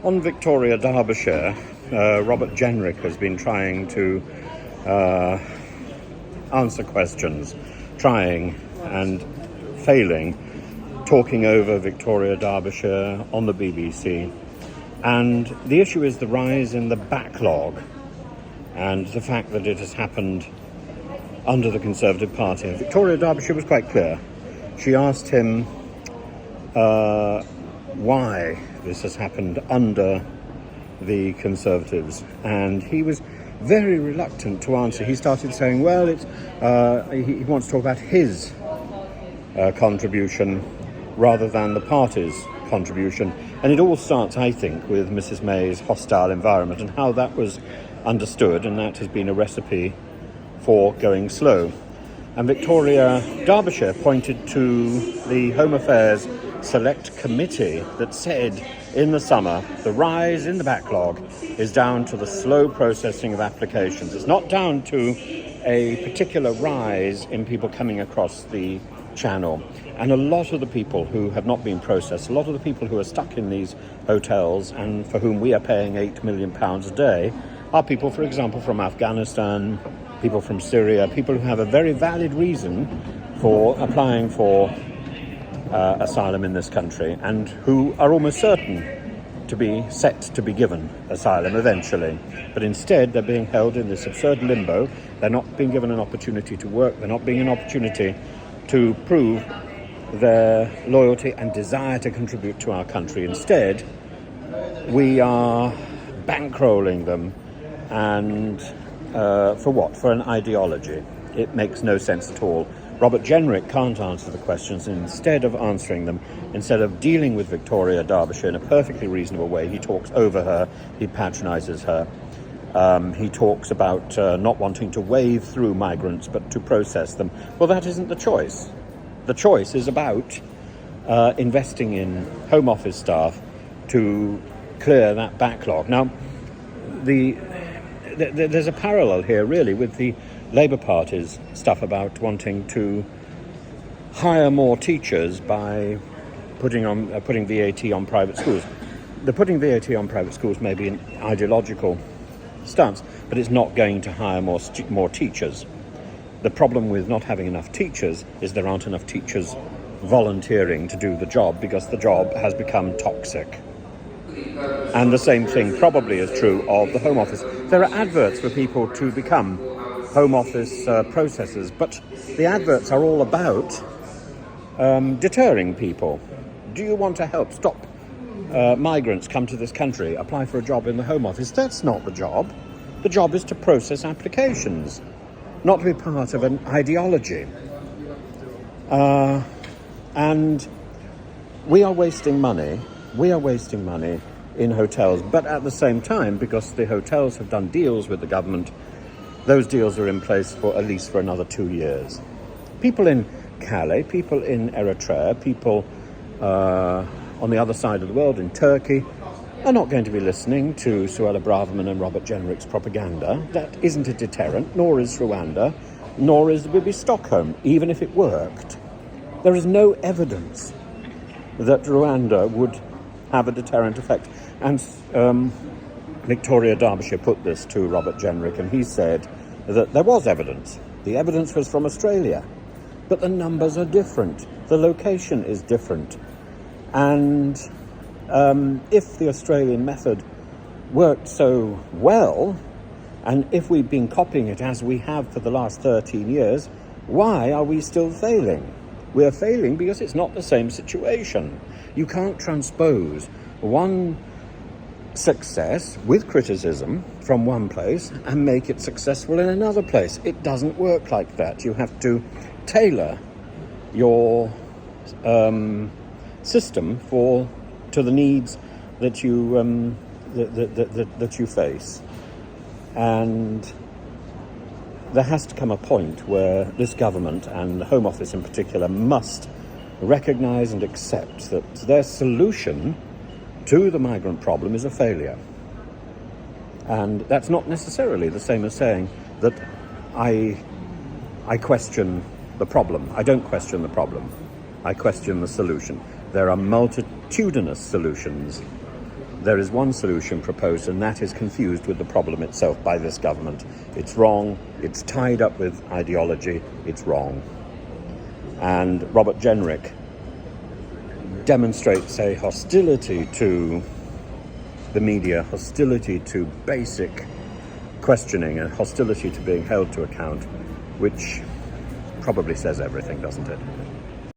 On Victoria, Derbyshire, Robert Jenrick has been trying to answer questions, trying and failing, talking over Victoria, Derbyshire on the BBC. And the issue is the rise in the backlog and the fact that it has happened under the Conservative Party. And Victoria, Derbyshire was quite clear. She asked him why this has happened under the Conservatives, and he was very reluctant to answer. He started saying, well, he wants to talk about his contribution rather than the party's contribution. And it all starts, I think, with Mrs May's hostile environment and how that was understood, and that has been a recipe for going slow. And Victoria, Derbyshire pointed to the Home Affairs Select Committee that said in the summer the rise in the backlog is down to the slow processing of applications. It's not down to a particular rise in people coming across the channel. And a lot of the people who have not been processed, a lot of the people who are stuck in these hotels and for whom we are paying £8 million a day are people, for example, from Afghanistan, people from Syria, people who have a very valid reason for applying for asylum in this country and who are almost certain to be set to be given asylum eventually. But instead, they're being held in this absurd limbo. They're not being given an opportunity to work. They're not being an opportunity to prove their loyalty and desire to contribute to our country. Instead, we are bankrolling them, and for what? For an ideology. It makes no sense at all. Robert Jenrick can't answer the questions, and instead of answering them, instead of dealing with Victoria, Derbyshire in a perfectly reasonable way, he talks over her, he patronises her. He talks about not wanting to wave through migrants but to process them. Well, that isn't the choice. The choice is about investing in Home Office staff to clear that backlog. Now, there's a parallel here, really, with the Labour Party's stuff about wanting to hire more teachers by putting VAT on private schools. The putting VAT on private schools may be an ideological stance, but it's not going to hire more teachers. The problem with not having enough teachers is there aren't enough teachers volunteering to do the job because the job has become toxic. And the same thing probably is true of the Home Office. There are adverts for people to become Home Office processors, but the adverts are all about deterring people. Do you want to help stop migrants come to this country, apply for a job in the Home Office? That's not the job. The job is to process applications, not to be part of an ideology. And we are wasting money. We are wasting money in hotels, but at the same time, because the hotels have done deals with the government, those deals are in place for at least for another 2 years. People in Calais, people in Eritrea, people on the other side of the world, in Turkey, are not going to be listening to Suella Braverman and Robert Jenrick's propaganda. That isn't a deterrent, nor is Rwanda, nor is Bibi Stockholm, even if it worked. There is no evidence that Rwanda would have a deterrent effect. And Victoria, Derbyshire put this to Robert Jenrick, and he said that there was evidence. The evidence was from Australia, but the numbers are different. The location is different. And if the Australian method worked so well, and if we've been copying it as we have for the last 13 years, why are we still failing? We're failing because it's not the same situation. You can't transpose one success with criticism from one place and make it successful in another place. It doesn't work like that. You have to tailor your system to the needs that you that you face, and there has to come a point where this government and the Home Office in particular must recognise and accept that their solution to the migrant problem is a failure. And that's not necessarily the same as saying that I question the problem. I don't question the problem. I question the solution. There are multitudinous solutions there is one solution proposed, and that is confused with the problem itself by this government. It's wrong, it's tied up with ideology, it's wrong. And Robert Jenrick demonstrates a hostility to the media, hostility to basic questioning, and hostility to being held to account, which probably says everything, doesn't it?